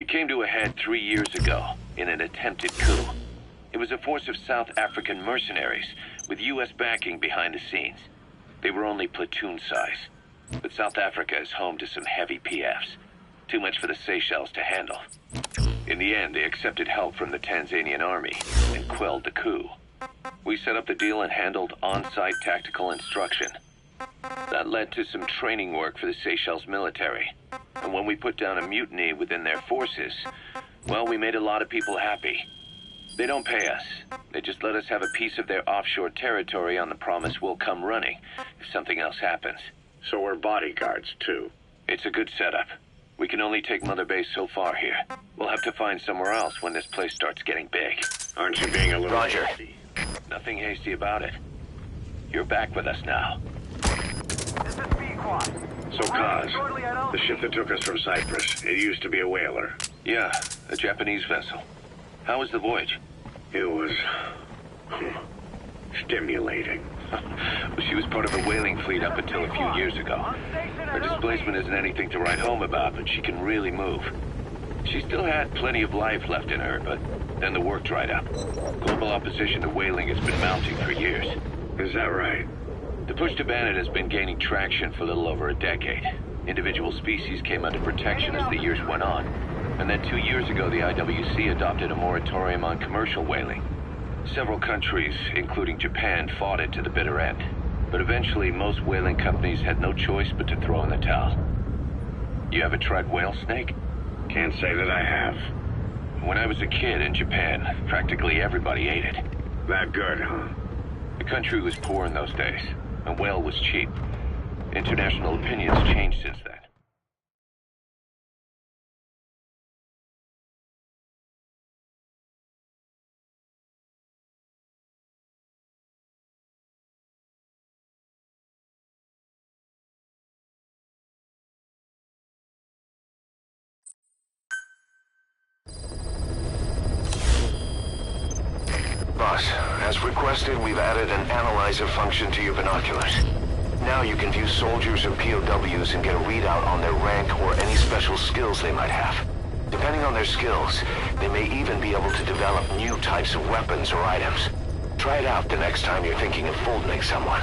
It came to a head 3 years ago in an attempted coup. It was a force of South African mercenaries with U.S. backing behind the scenes. They were only platoon size, but South Africa is home to some heavy PFs. Too much for the Seychelles to handle. In the end, they accepted help from the Tanzanian army and quelled the coup. We set up the deal and handled on-site tactical instruction. That led to some training work for the Seychelles military. And when we put down a mutiny within their forces, well, we made a lot of people happy. They don't pay us. They just let us have a piece of their offshore territory on the promise we'll come running if something else happens. So we're bodyguards, too. It's a good setup. We can only take Mother Base so far here. We'll have to find somewhere else when this place starts getting big. Aren't you being a little Roger. hasty? Nothing hasty about it. You're back with us now. This is B-Quad. So, Kaz, the ship that took us from Cyprus, it used to be a whaler. Yeah, a Japanese vessel. How was the voyage? It was... stimulating. Well, she was part of a whaling fleet up until a few years ago. Her displacement isn't anything to write home about, but she can really move. She still had plenty of life left in her, but then the work dried up. Global opposition to whaling has been mounting for years. Is that right? The push to ban it has been gaining traction for a little over a decade. Individual species came under protection as the years went on. And then 2 years ago, the IWC adopted a moratorium on commercial whaling. Several countries, including Japan, fought it to the bitter end. But eventually, most whaling companies had no choice but to throw in the towel. You ever tried whale snake? Can't say that I have. When I was a kid in Japan, practically everybody ate it. That good, huh? The country was poor in those days, and whale was cheap. International opinions changed since then. Boss, as requested, we've added an analyzer function to your binoculars. Now you can view soldiers or POWs and get a readout on their rank or any special skills they might have. Depending on their skills, they may even be able to develop new types of weapons or items. Try it out the next time you're thinking of folding someone.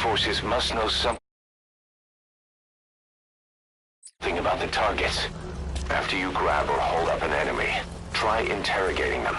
forces must know something about the targets. After you grab or hold up an enemy, try interrogating them.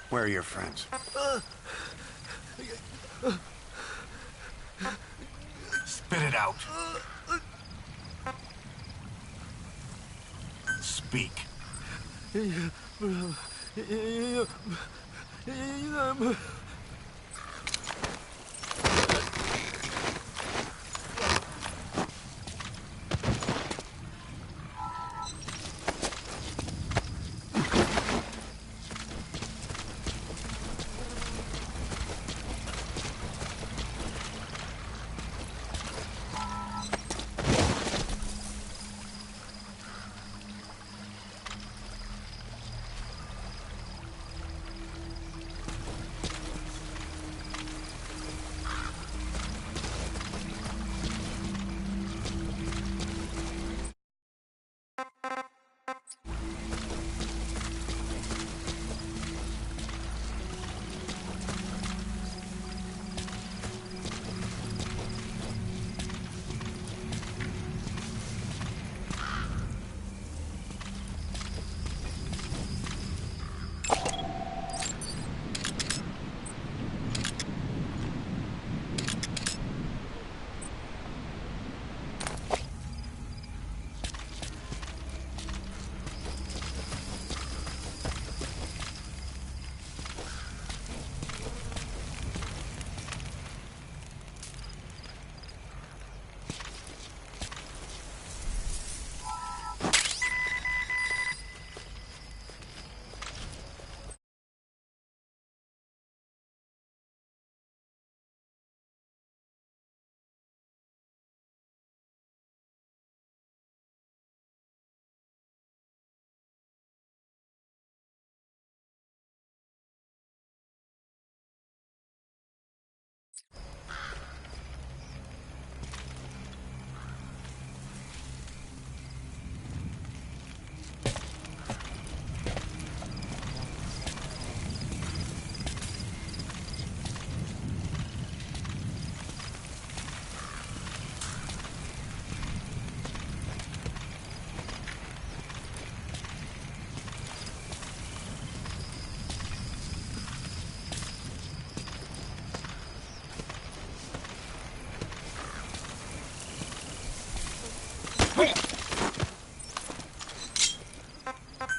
Where are your friends? Spit it out. Speak.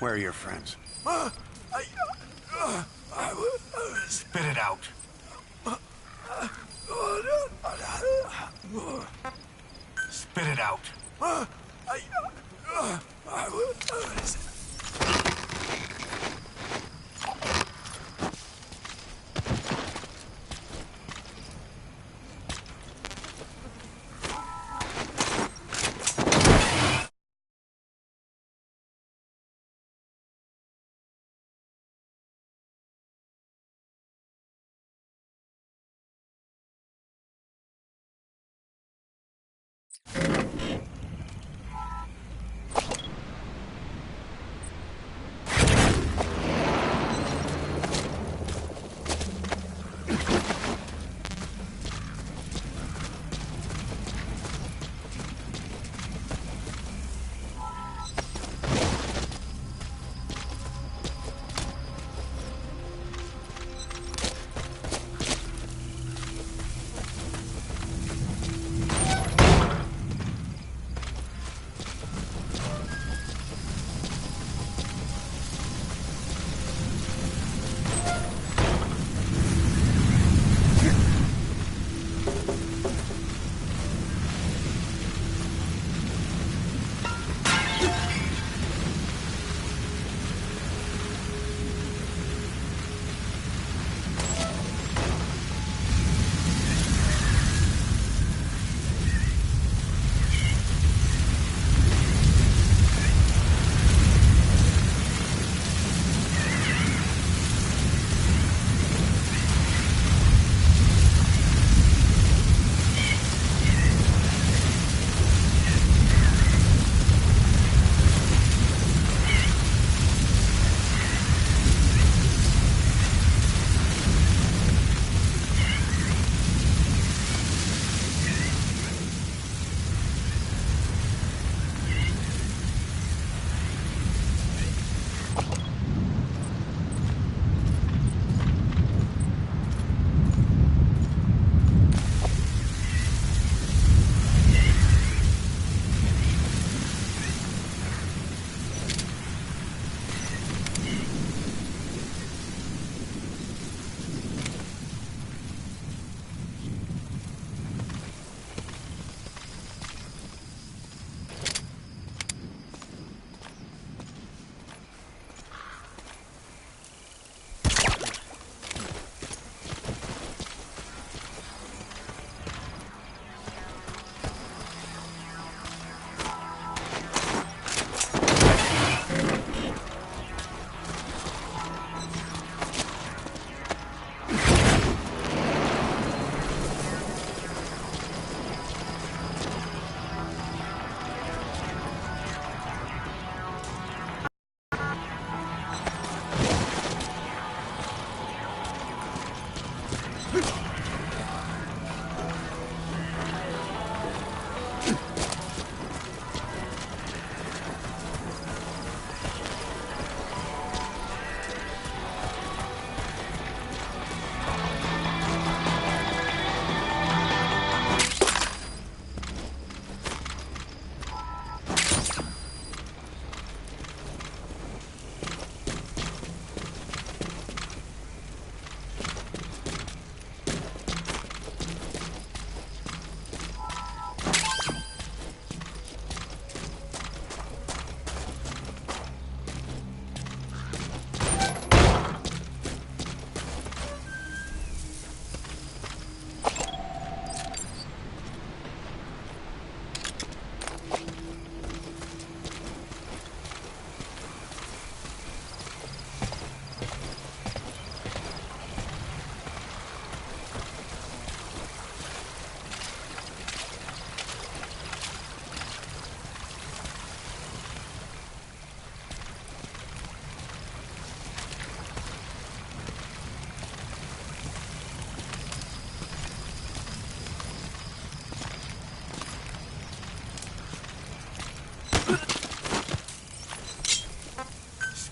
Where are your friends? Spit it out. Spit it out. What is it?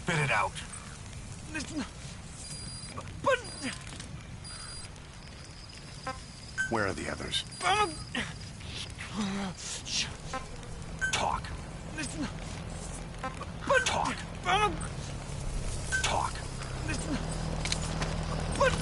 Spit it out. But... Where are the others? Talk. Listen. Talk. Talk. Listen. But...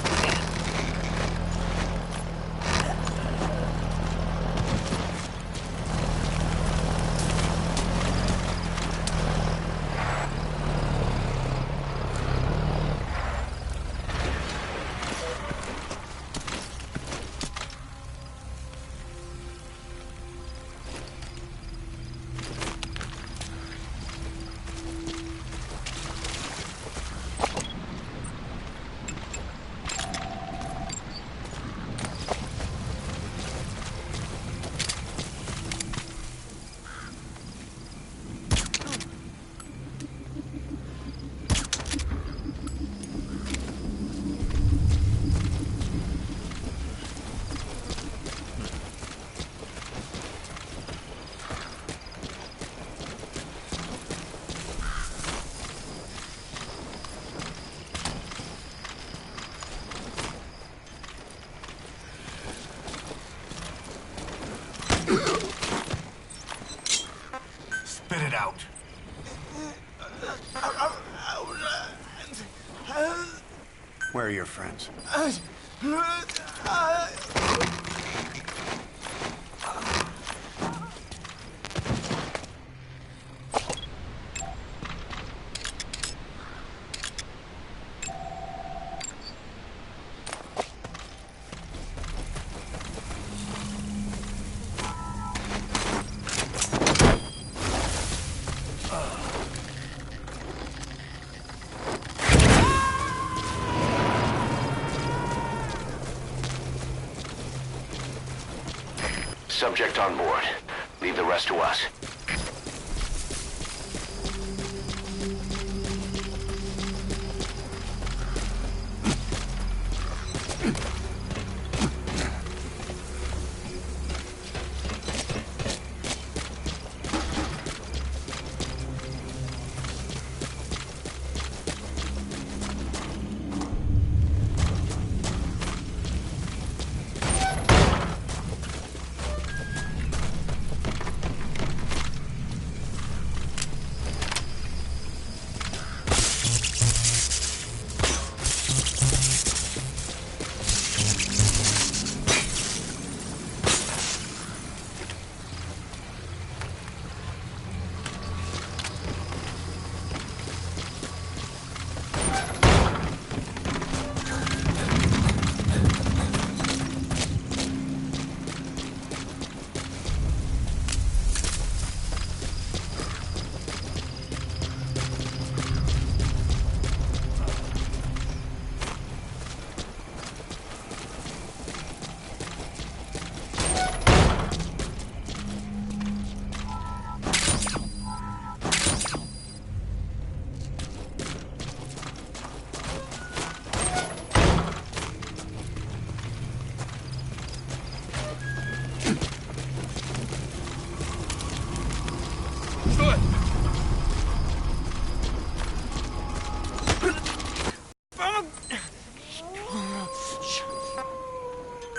spit it out. Where are your friends? Subject on board. Leave the rest to us.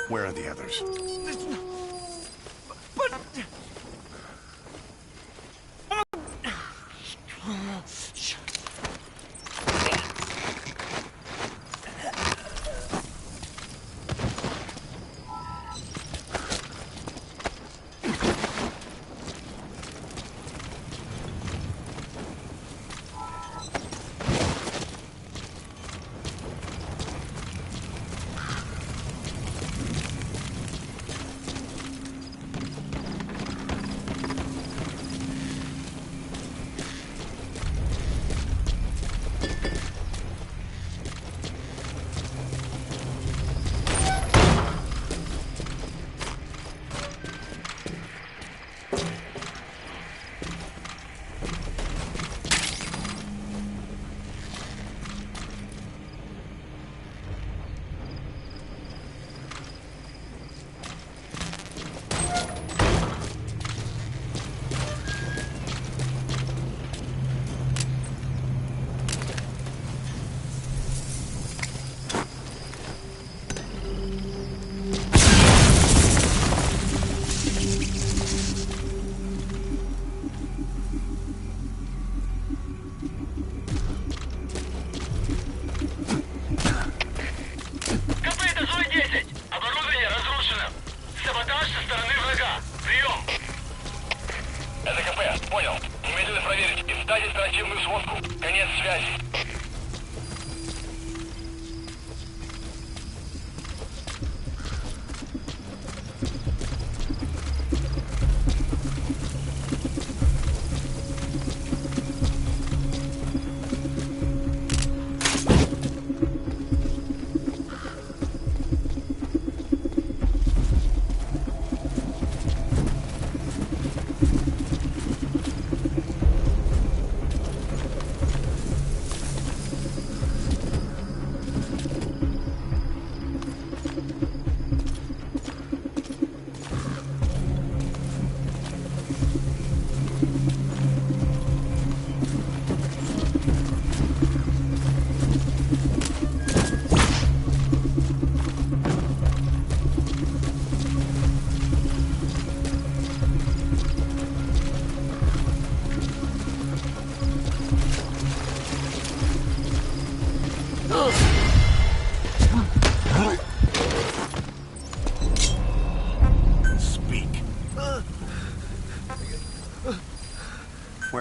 Where are the others?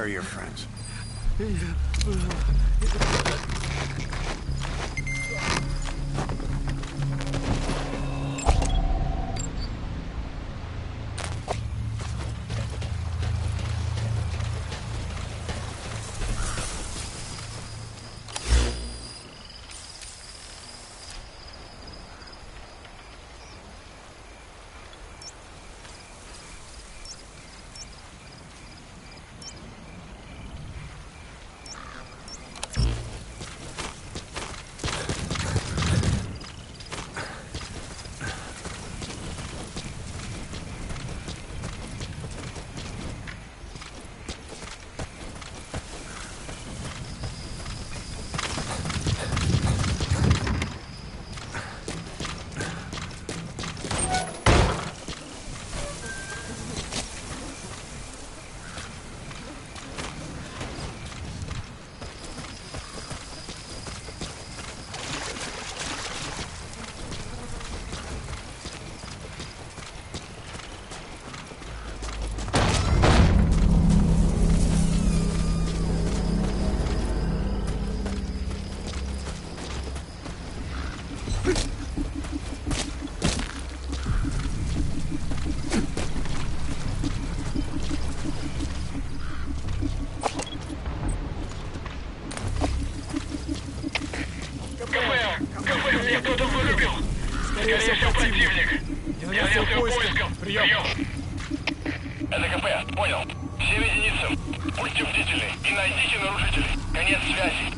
Where are your friends? Кто-то вырубил. Скорее всего, противник. Я поиском. Прием. Это КП. Понял. Всем единицам. Будьте бдительны и найдите нарушителей. Конец связи.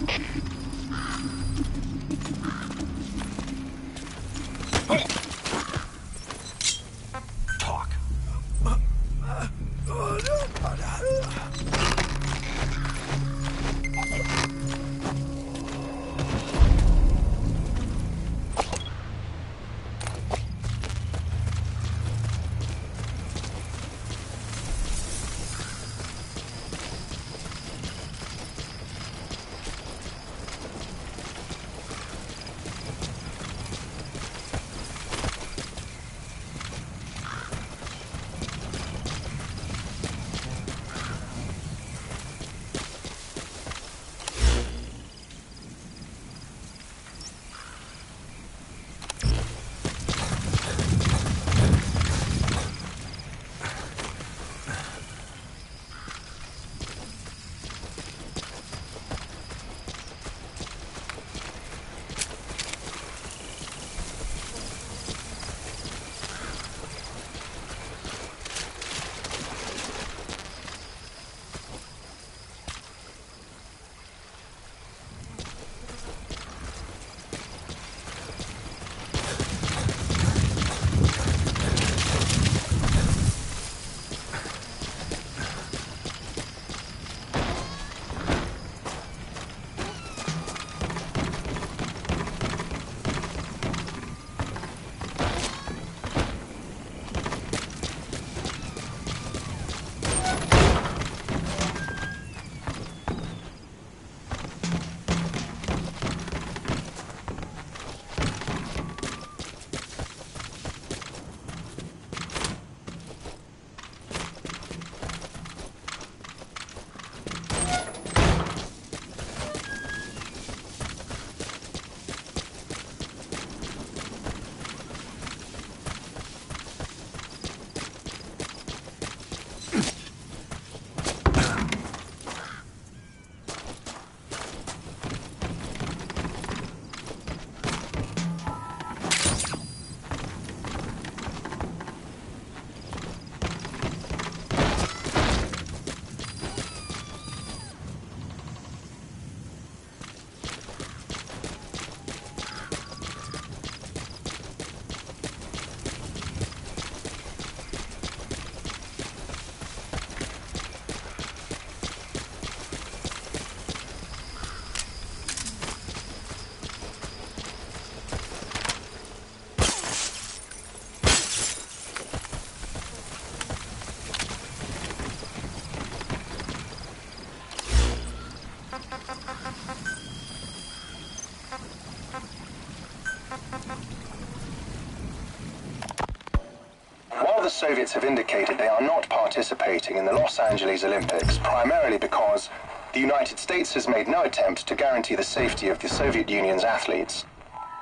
While the Soviets have indicated they are not participating in the Los Angeles Olympics, primarily because the United States has made no attempt to guarantee the safety of the Soviet Union's athletes,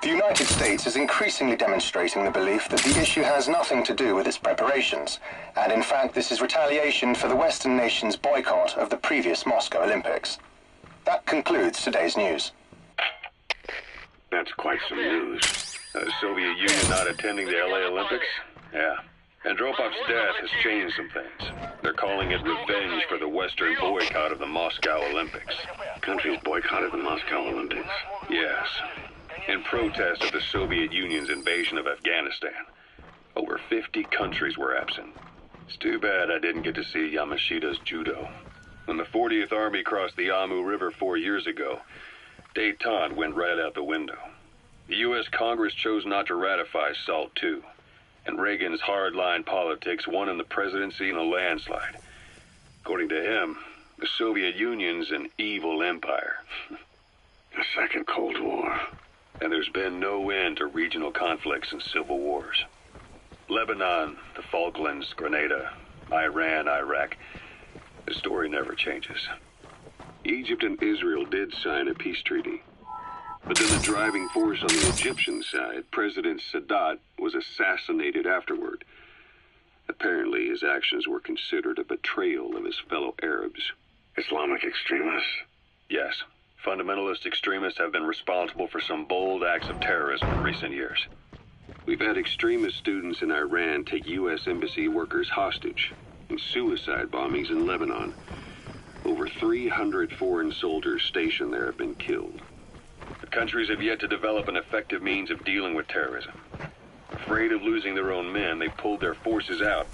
the United States is increasingly demonstrating the belief that the issue has nothing to do with its preparations, and in fact this is retaliation for the Western nations' boycott of the previous Moscow Olympics. That concludes today's news. That's quite some news. The Soviet Union not attending the LA Olympics? Yeah. Andropov's death has changed some things. They're calling it revenge for the Western boycott of the Moscow Olympics. Countries boycotted the Moscow Olympics? Yes. In protest of the Soviet Union's invasion of Afghanistan. Over 50 countries were absent. It's too bad I didn't get to see Yamashita's judo. When the 40th Army crossed the Amu River 4 years ago, détente went right out the window. The U.S. Congress chose not to ratify SALT II, and Reagan's hardline politics won in the presidency in a landslide. According to him, the Soviet Union's an evil empire. The Second Cold War. And there's been no end to regional conflicts and civil wars. Lebanon, the Falklands, Grenada, Iran, Iraq. The story never changes. Egypt and Israel did sign a peace treaty. But then the driving force on the Egyptian side, President Sadat, was assassinated afterward. Apparently his actions were considered a betrayal of his fellow Arabs. Islamic extremists? Yes. Fundamentalist extremists have been responsible for some bold acts of terrorism in recent years. We've had extremist students in Iran take U.S. embassy workers hostage, and suicide bombings in Lebanon. Over 300 foreign soldiers stationed there have been killed. The countries have yet to develop an effective means of dealing with terrorism. Afraid of losing their own men, they pulled their forces out,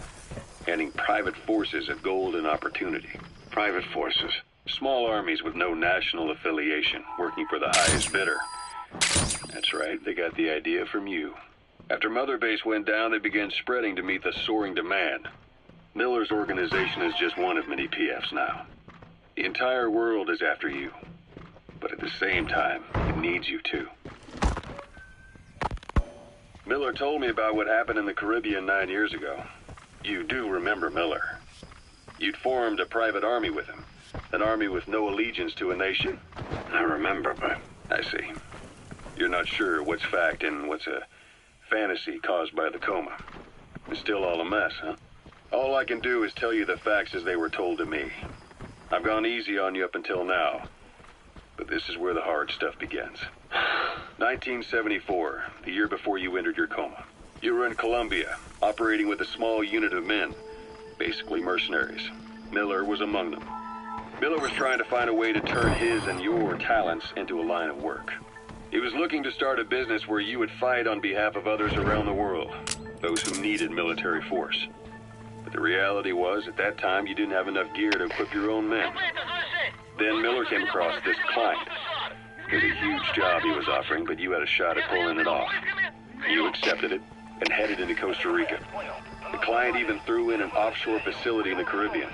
handing private forces a golden opportunity. Private forces? Small armies with no national affiliation, working for the highest bidder. That's right, they got the idea from you. After Mother Base went down, they began spreading to meet the soaring demand. Miller's organization is just one of many PFs now. The entire world is after you. But at the same time, it needs you too. Miller told me about what happened in the Caribbean 9 years ago. You do remember Miller. You'd formed a private army with him. An army with no allegiance to a nation. I remember, but... I see. You're not sure what's fact and what's a fantasy caused by the coma. It's still all a mess, huh? All I can do is tell you the facts as they were told to me. I've gone easy on you up until now. But this is where the hard stuff begins. 1974, the year before you entered your coma. You were in Colombia, operating with a small unit of men, basically mercenaries. Miller was among them. Miller was trying to find a way to turn his and your talents into a line of work. He was looking to start a business where you would fight on behalf of others around the world, those who needed military force. But the reality was, at that time, you didn't have enough gear to equip your own men. Then Miller came across this client. It was a huge job he was offering, but you had a shot at pulling it off. You accepted it and headed into Costa Rica. The client even threw in an offshore facility in the Caribbean.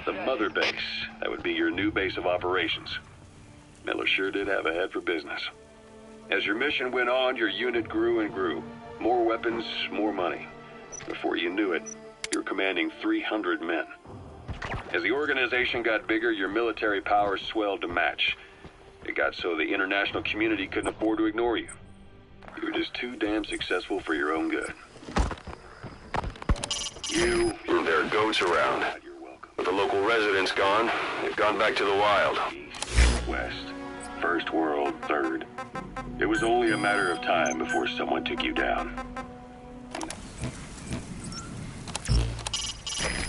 The Mother Base, that would be your new base of operations. Miller sure did have a head for business. As your mission went on, your unit grew and grew. More weapons, more money. Before you knew it, you were commanding 300 men. As the organization got bigger, your military powers swelled to match. It got so the international community couldn't afford to ignore you. You were just too damn successful for your own good. You... There are goats around. With the local residents gone, they've gone back to the wild. East, west, first world, third. It was only a matter of time before someone took you down.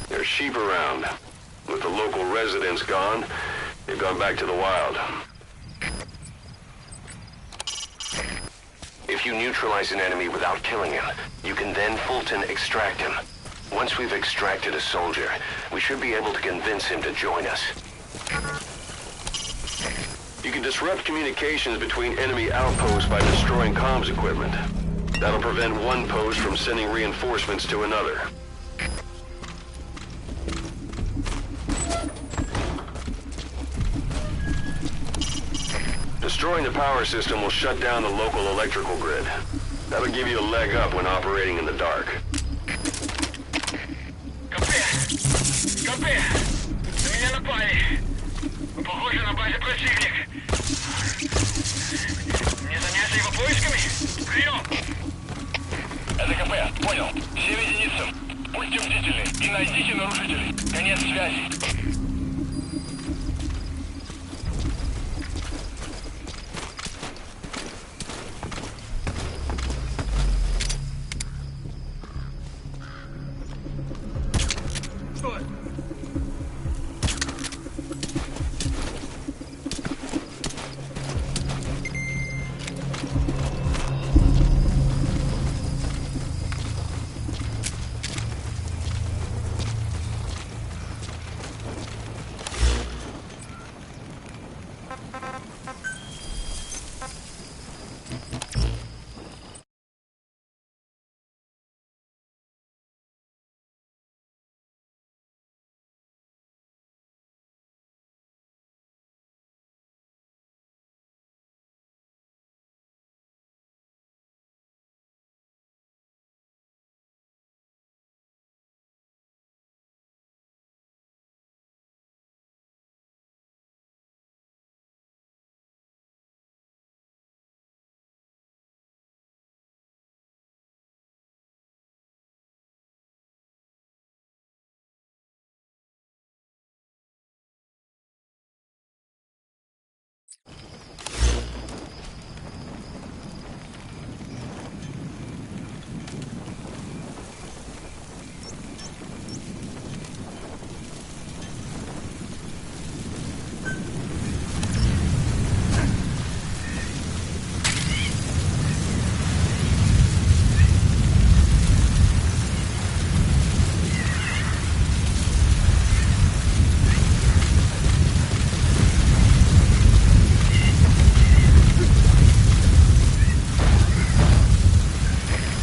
There's sheep around. With the local residents gone, they've gone back to the wild. If you neutralize an enemy without killing him, you can then Fulton extract him. Once we've extracted a soldier, we should be able to convince him to join us. You can disrupt communications between enemy outposts by destroying comms equipment. That'll prevent one post from sending reinforcements to another. Destroying the power system will shut down the local electrical grid. That'll give you a leg up when operating in the dark. Будьте бдительны и найдите нарушителей. Конец связи. Стой!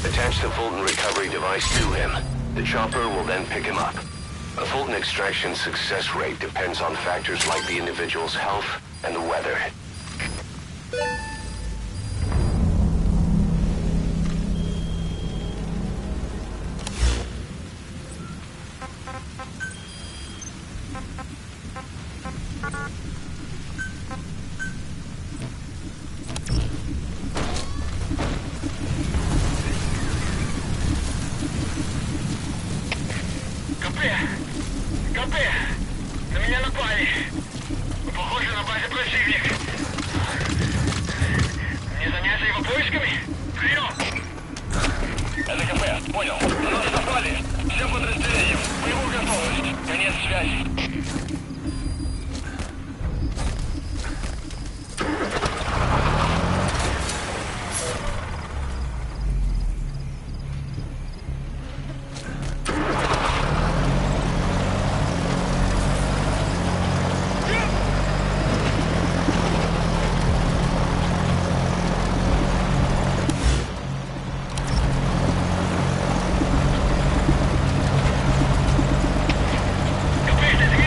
Attach the Fulton recovery device to him. The chopper will then pick him up. A Fulton extraction success rate depends on factors like the individual's health and the weather. КП! На меня напали! Похоже на базе противник! Не заняться его поисками? Прием! Это КП, понял. На нас напали! Всем подразделениям! Боевую готовность! Конец связи! КП,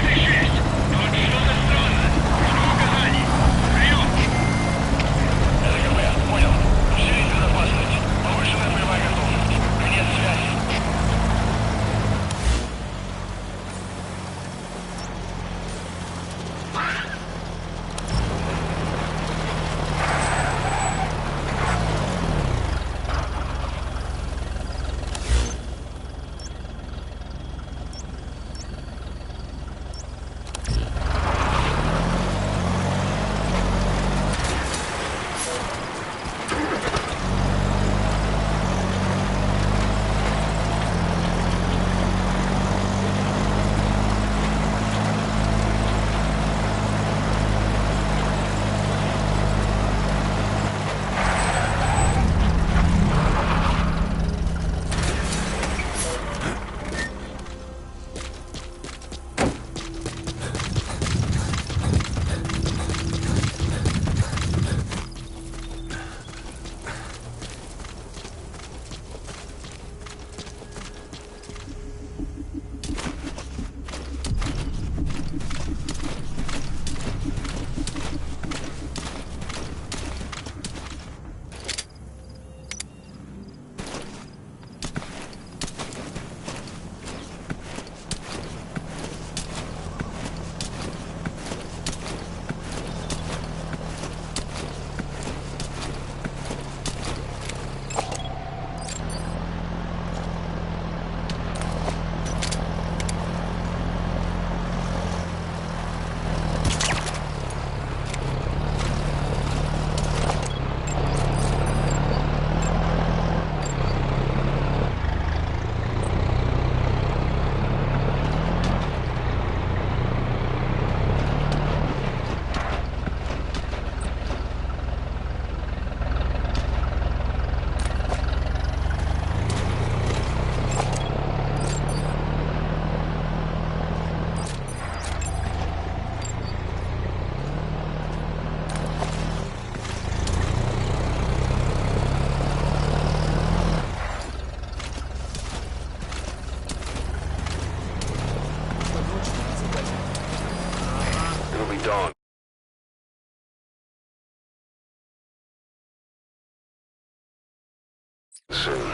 soon.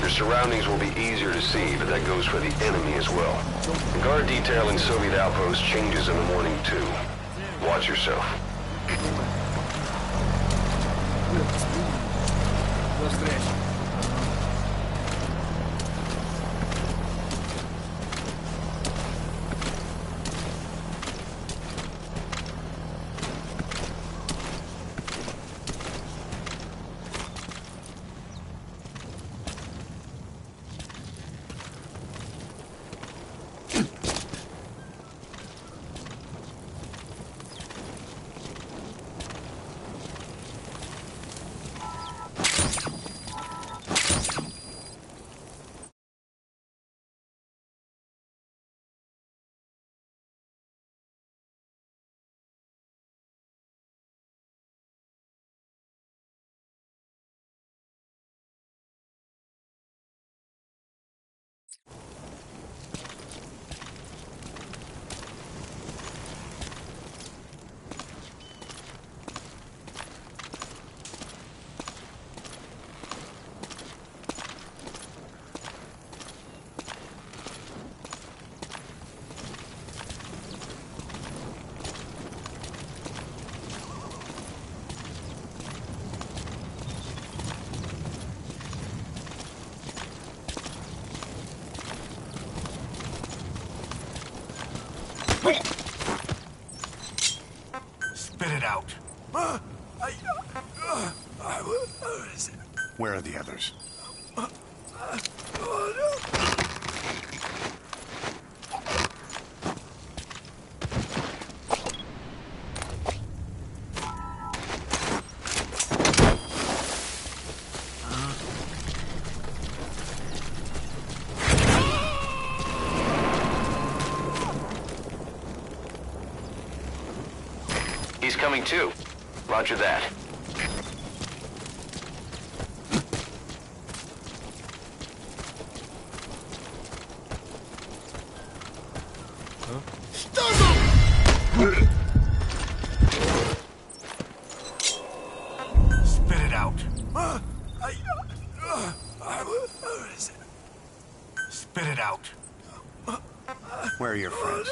Your surroundings will be easier to see, but that goes for the enemy as well. The guard detail in Soviet outposts changes in the morning, too. Watch yourself. Spit it out. Where are the others? He's coming too. Roger that. Spit it out. Spit it out. Where are your friends?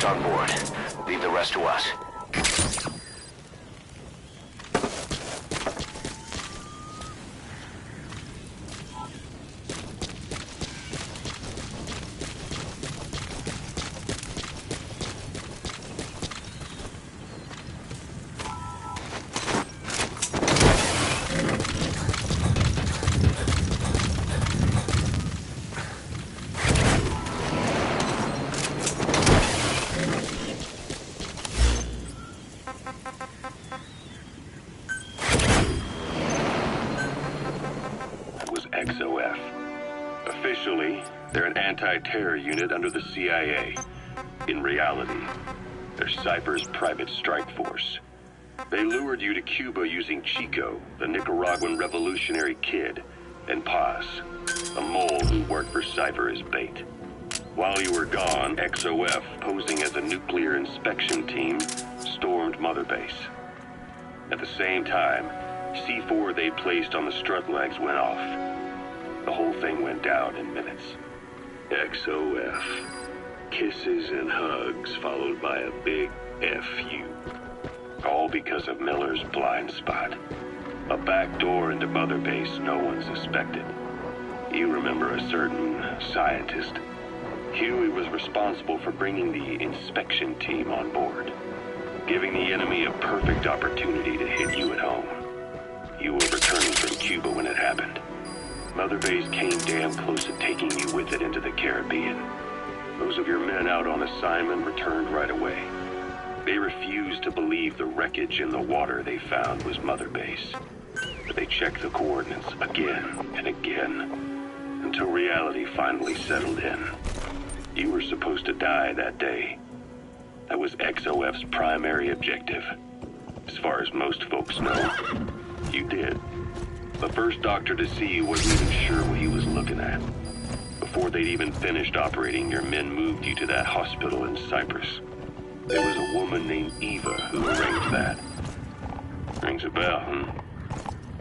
on board. Leave the rest to us. XOF. Officially, they're an anti-terror unit under the CIA. In reality, they're Cypher's private strike force. They lured you to Cuba using Chico, the Nicaraguan revolutionary kid, and Paz, a mole who worked for Cypher as bait. While you were gone, XOF, posing as a nuclear inspection team, stormed Mother Base. At the same time, C4 they placed on the strut legs went off. The whole thing went down in minutes. XOF. Kisses and hugs followed by a big FU. All because of Miller's blind spot. A back door into Mother Base no one suspected. You remember a certain scientist. Huey was responsible for bringing the inspection team on board, giving the enemy a perfect opportunity to hit you at home. You were returning from Cuba when it happened. Mother Base came damn close to taking you with it into the Caribbean. Those of your men out on assignment returned right away. They refused to believe the wreckage in the water they found was Mother Base. But they checked the coordinates again and again, until reality finally settled in. You were supposed to die that day. That was XOF's primary objective. As far as most folks know, you did. The first doctor to see you wasn't even sure what he was looking at. Before they'd even finished operating, your men moved you to that hospital in Cyprus. There was a woman named Eva who arranged that. Rings a bell, huh?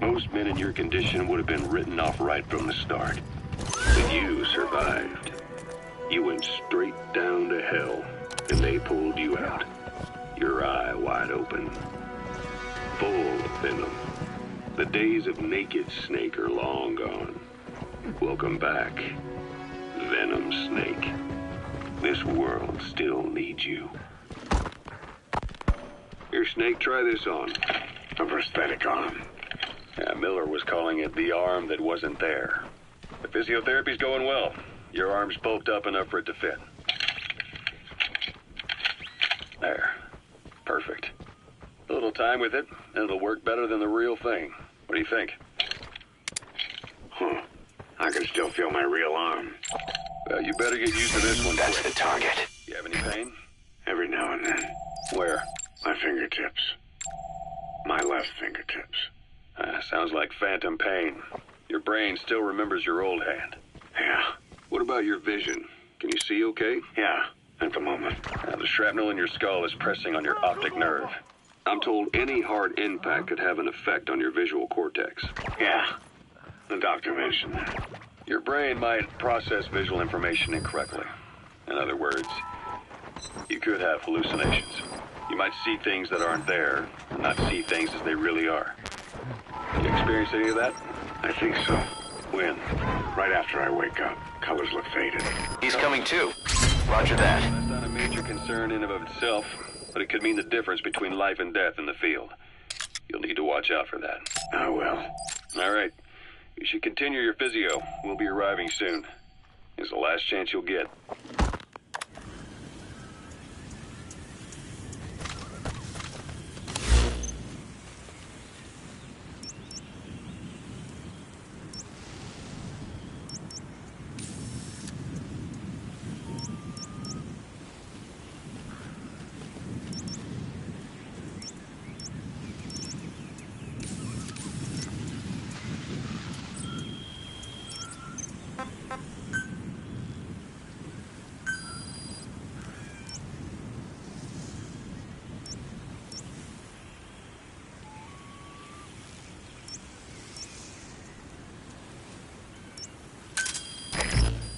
Most men in your condition would have been written off right from the start. But you survived. You went straight down to hell, and they pulled you out. Your eye wide open. Full of venom. The days of Naked Snake are long gone. Welcome back, Venom Snake. This world still needs you. Here, Snake, try this on. A prosthetic arm. Yeah, Miller was calling it the arm that wasn't there. The physiotherapy's going well. Your arm's bulked up enough for it to fit. There. Perfect. A little time with it, and it'll work better than the real thing. What do you think? Huh. I can still feel my real arm. Well, you better get used to this one. That's the target. You have any pain? Every now and then. Where? My fingertips. My left fingertips. Sounds like phantom pain. Your brain still remembers your old hand. Yeah. What about your vision? Can you see okay? Yeah, at the moment. The shrapnel in your skull is pressing on your optic nerve. I'm told any hard impact could have an effect on your visual cortex. Yeah, the doctor mentioned that. Your brain might process visual information incorrectly. In other words, you could have hallucinations. You might see things that aren't there, and not see things as they really are. You experience any of that? I think so. When? Right after I wake up. Colors look faded. He's coming too. Roger that. That's not a major concern in and of itself, but it could mean the difference between life and death in the field. You'll need to watch out for that. I will. All right. You should continue your physio. We'll be arriving soon. It's the last chance you'll get.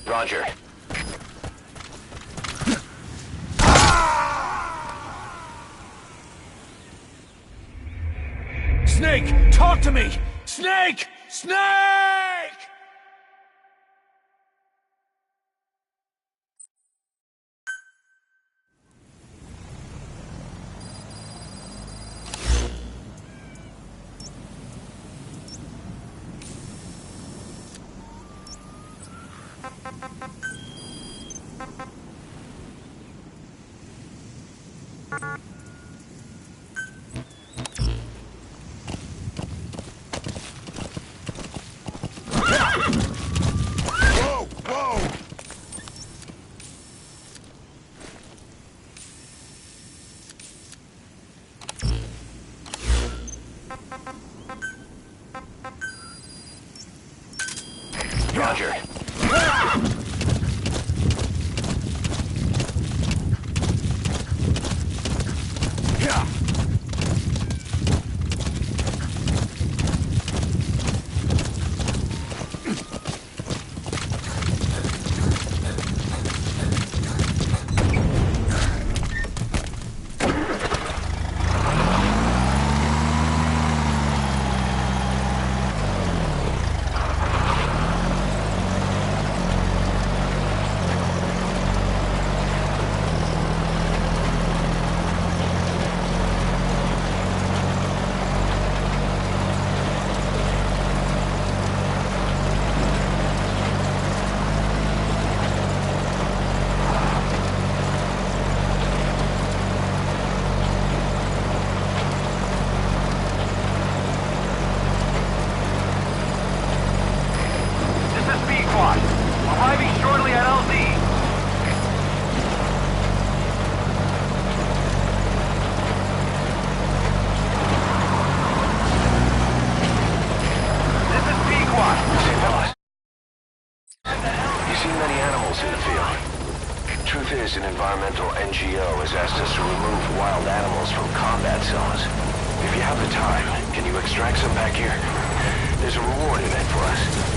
Roger. Snake! Talk to me! Snake! Snake! Roger. Arriving shortly at LZ. This is Pequot. Say, boss. You see many animals in the field. Truth is, an environmental NGO has asked us to remove wild animals from combat zones. If you have the time, can you extract some back here? There's a reward in it for us.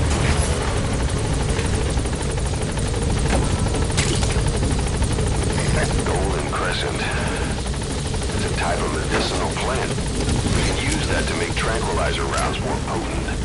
Golden Crescent. It's a type of medicinal plant. We can use that to make tranquilizer rounds more potent.